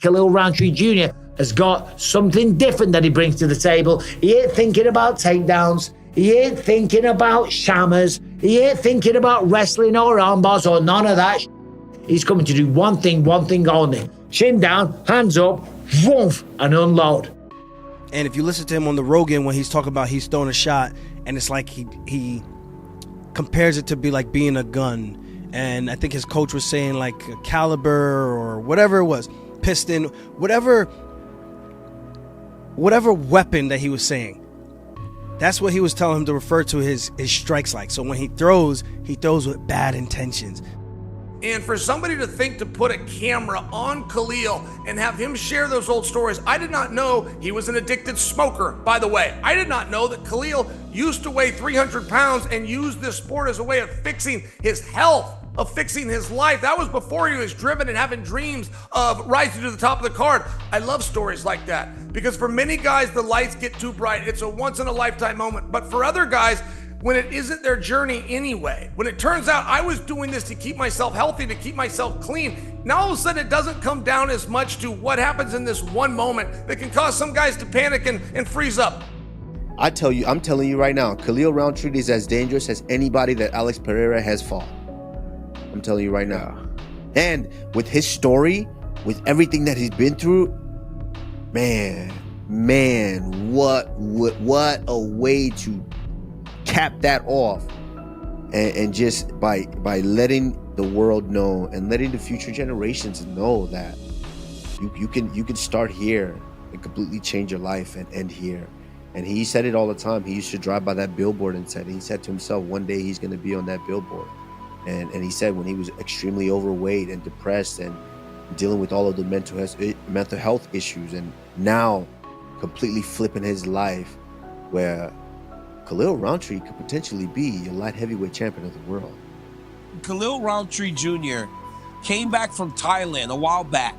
Khalil Rountree Jr. has got something different that he brings to the table. He ain't thinking about takedowns. He ain't thinking about shammers. He ain't thinking about wrestling or armbars or none of that. He's coming to do one thing only. Chin down, hands up, woof, and unload. And if you listen to him on the Rogan when he's talking about he's throwing a shot, and it's like he compares it to be like being a gun. And I think his coach was saying like a caliber or whatever it was, piston, whatever weapon that he was saying. That's what he was telling him to refer to his strikes like. So when he throws with bad intentions. And for somebody to think to put a camera on Khalil and have him share those old stories, I did not know he was an addicted smoker, by the way. I did not know that Khalil used to weigh 300 pounds and used this sport as a way of fixing his health, of fixing his life. That was before he was driven and having dreams of rising to the top of the card. I love stories like that because for many guys, the lights get too bright. It's a once in a lifetime moment. But for other guys, when it isn't their journey anyway, when it turns out I was doing this to keep myself healthy, to keep myself clean, now all of a sudden it doesn't come down as much to what happens in this one moment that can cause some guys to panic and freeze up. I'm telling you right now, Khalil Rountree is as dangerous as anybody that Alex Pereira has fought. I'm telling you right now. And with his story, with everything that he's been through, man, what a way to cap that off. And just by letting the world know and letting the future generations know that you can start here and completely change your life and end here. And he said it all the time. He used to drive by that billboard and he said to himself, one day he's going to be on that billboard. And he said when he was extremely overweight and depressed and dealing with all of the mental health issues, and now completely flipping his life, where Khalil Rountree could potentially be a light heavyweight champion of the world. Khalil Rountree Jr. came back from Thailand a while back.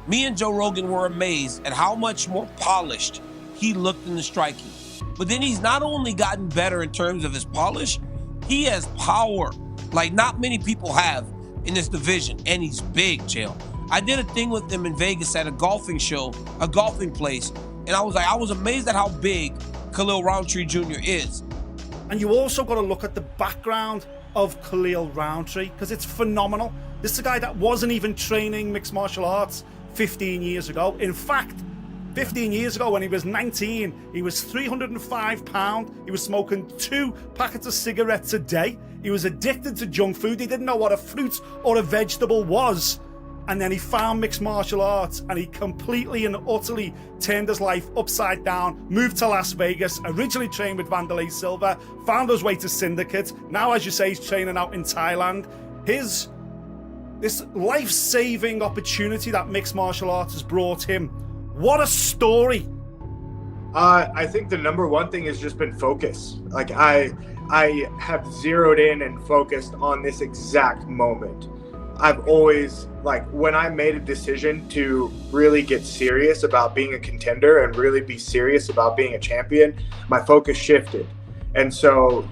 Me and Joe Rogan were amazed at how much more polished he looked in the striking. But then he's not only gotten better in terms of his polish, he has power like not many people have in this division, and he's big, Chael. I did a thing with him in Vegas at a golfing show, a golfing place, and I was amazed at how big Khalil Rountree Jr. is. And you also got to look at the background of Khalil Rountree, because it's phenomenal. This is a guy that wasn't even training mixed martial arts 15 years ago. In fact, 15 years ago when he was 19, he was 305 pounds. He was smoking 2 packets of cigarettes a day. He was addicted to junk food. He didn't know what a fruit or a vegetable was. And then he found mixed martial arts and he completely and utterly turned his life upside down, moved to Las Vegas, originally trained with Wanderlei Silva, found his way to Syndicate. Now, as you say, he's training out in Thailand. This life-saving opportunity that mixed martial arts has brought him. What a story. I think the number one thing has just been focus. Like I have zeroed in and focused on this exact moment. I've always, like, when I made a decision to really get serious about being a contender and really be serious about being a champion, my focus shifted. And so,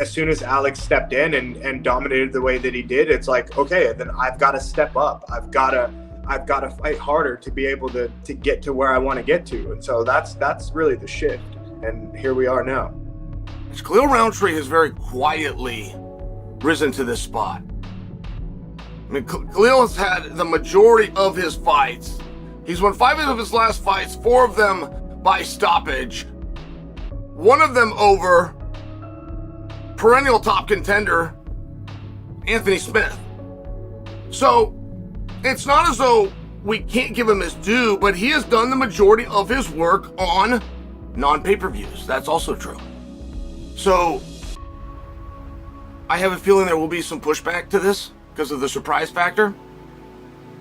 as soon as Alex stepped in and dominated the way that he did, it's like, okay, then I've got to step up. I've got to fight harder to be able to get to where I want to get to. And so that's really the shift. And here we are now. Khalil Rountree has very quietly risen to this spot. I mean, Khalil has had the majority of his fights. He's won 5 of his last fights, 4 of them by stoppage. 1 of them over perennial top contender Anthony Smith. So it's not as though we can't give him his due, but he has done the majority of his work on non-pay-per-views. That's also true. So I have a feeling there will be some pushback to this because of the surprise factor.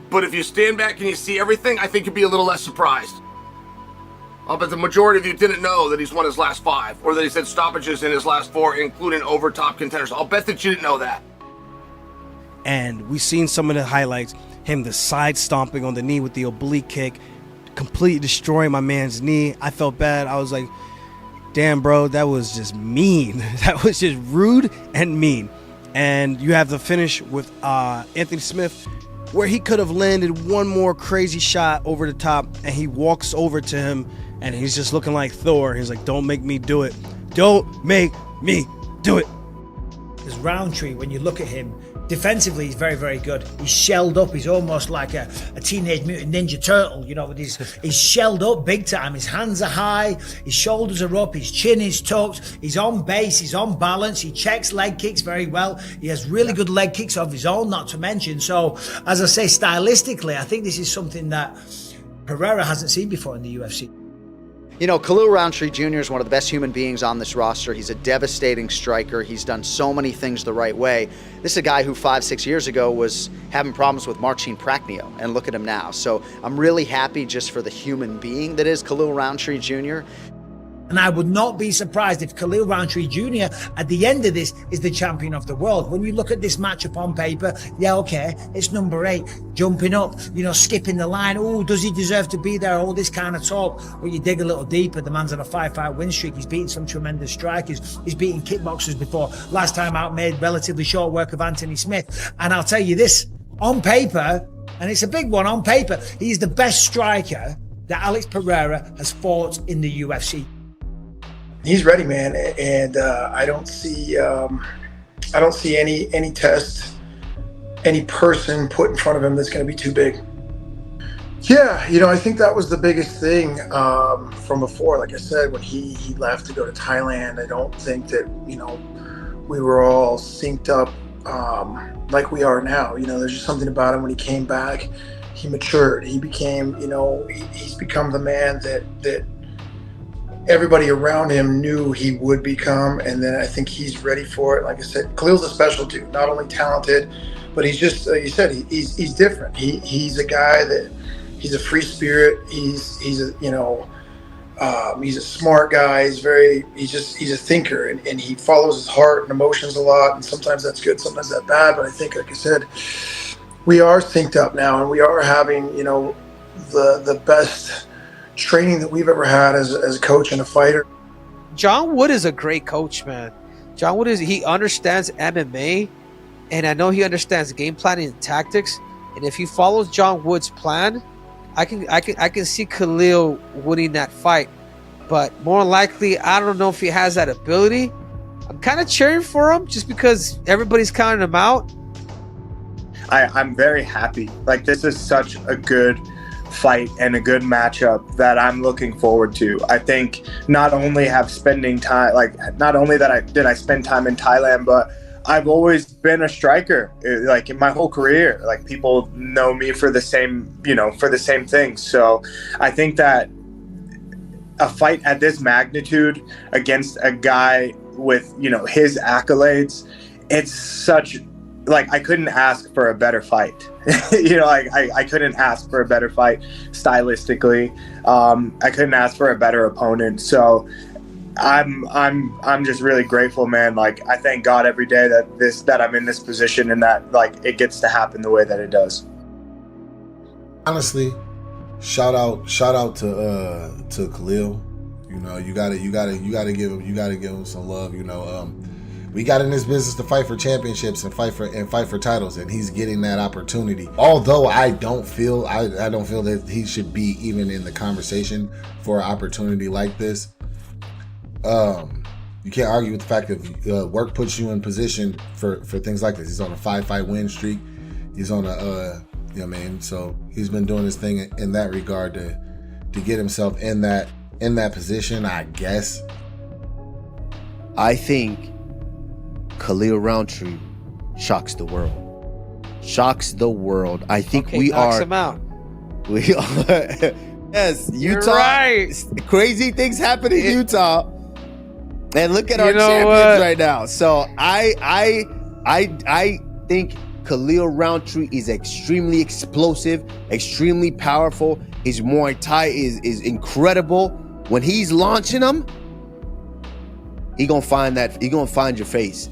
But if you stand back and you see everything, I think you'd be a little less surprised. I'll bet the majority of you didn't know that he's won his last 5, or that he's had stoppages in his last 4, including over top contenders. I'll bet that you didn't know that. And we've seen some of the highlights. Him the side stomping on the knee with the oblique kick, completely destroying my man's knee. I felt bad. I was like, damn, bro, that was just mean. That was just rude and mean. And you have the finish with Anthony Smith where he could have landed one more crazy shot over the top, and he walks over to him, and he's just looking like Thor. He's like, don't make me do it. Don't make me do it. Because Rountree, when you look at him, defensively, he's very, very good. He's shelled up. He's almost like a Teenage Mutant Ninja Turtle, you know, with he's shelled up big time. His hands are high, his shoulders are up, his chin is tucked, he's on base, he's on balance, he checks leg kicks very well. He has really good leg kicks of his own, not to mention. So, as I say, stylistically, I think this is something that Pereira hasn't seen before in the UFC. You know, Khalil Rountree Jr. is one of the best human beings on this roster. He's a devastating striker. He's done so many things the right way. This is a guy who 5-6 years ago was having problems with Marcin Prachnio, and look at him now. So I'm really happy just for the human being that is Khalil Rountree Jr. And I would not be surprised if Khalil Rountree Jr. at the end of this is the champion of the world. When you look at this matchup on paper, yeah, okay, it's number 8, jumping up, you know, skipping the line. Oh, does he deserve to be there? All this kind of talk. When you dig a little deeper, the man's on a 5-fight win streak. He's beaten some tremendous strikers. He's beaten kickboxers before. Last time out, made relatively short work of Anthony Smith. And I'll tell you this, on paper, and it's a big one on paper, he's the best striker that Alex Pereira has fought in the UFC. He's ready, man, and I don't see any test, any person put in front of him that's going to be too big. Yeah, you know, I think that was the biggest thing from before. Like I said, when he left to go to Thailand, I don't think that, you know, we were all synced up like we are now. You know, there's just something about him when he came back. He matured. He became, you know, he's become the man that everybody around him knew he would become, and then I think he's ready for it. Like I said, Khalil's a special dude, not only talented, but he's just, like you said, he's different. He's a guy that, he's a free spirit. He's a, you know, he's a smart guy. He's a thinker, and he follows his heart and emotions a lot, and sometimes that's good, sometimes that's bad, but I think, like I said, we are synced up now, and we are having, you know, the best training that we've ever had as a coach and a fighter. John Wood is a great coach, man. John Wood he understands MMA, and I know he understands game planning and tactics. And if he follows John Wood's plan, I can see Khalil winning that fight. But more likely, I don't know if he has that ability. I'm kind of cheering for him just because everybody's counting him out. I'm very happy. Like, this is such a good fight and a good matchup that I'm looking forward to. I think not only did I spend time in Thailand, but I've always been a striker, like in my whole career. Like, people know me for the same, you know, for the same things. So I think that a fight at this magnitude against a guy with, you know, his accolades, it's such, like, I couldn't ask for a better fight. You know, I couldn't ask for a better fight stylistically. I couldn't ask for a better opponent. So I'm just really grateful, man. Like, I thank God every day that I'm in this position and that, like, it gets to happen the way that it does. Honestly, shout out to Khalil. You know, you gotta give him some love. You know, we got in this business to fight for championships and fight for titles, and he's getting that opportunity. Although I don't feel that he should be even in the conversation for an opportunity like this. You can't argue with the fact that work puts you in position for things like this. He's on a 5-fight win streak. He's on a you know what I mean? So he's been doing his thing in that regard to get himself in that position, I guess. I think Khalil Rountree shocks the world. I think we knocks are. him out. We are. Yes, Utah. You're right. Crazy things happen in Utah, and look at our champions right now. So I think Khalil Rountree is extremely explosive, extremely powerful. His Muay Thai is incredible. When he's launching them, he gonna find your face.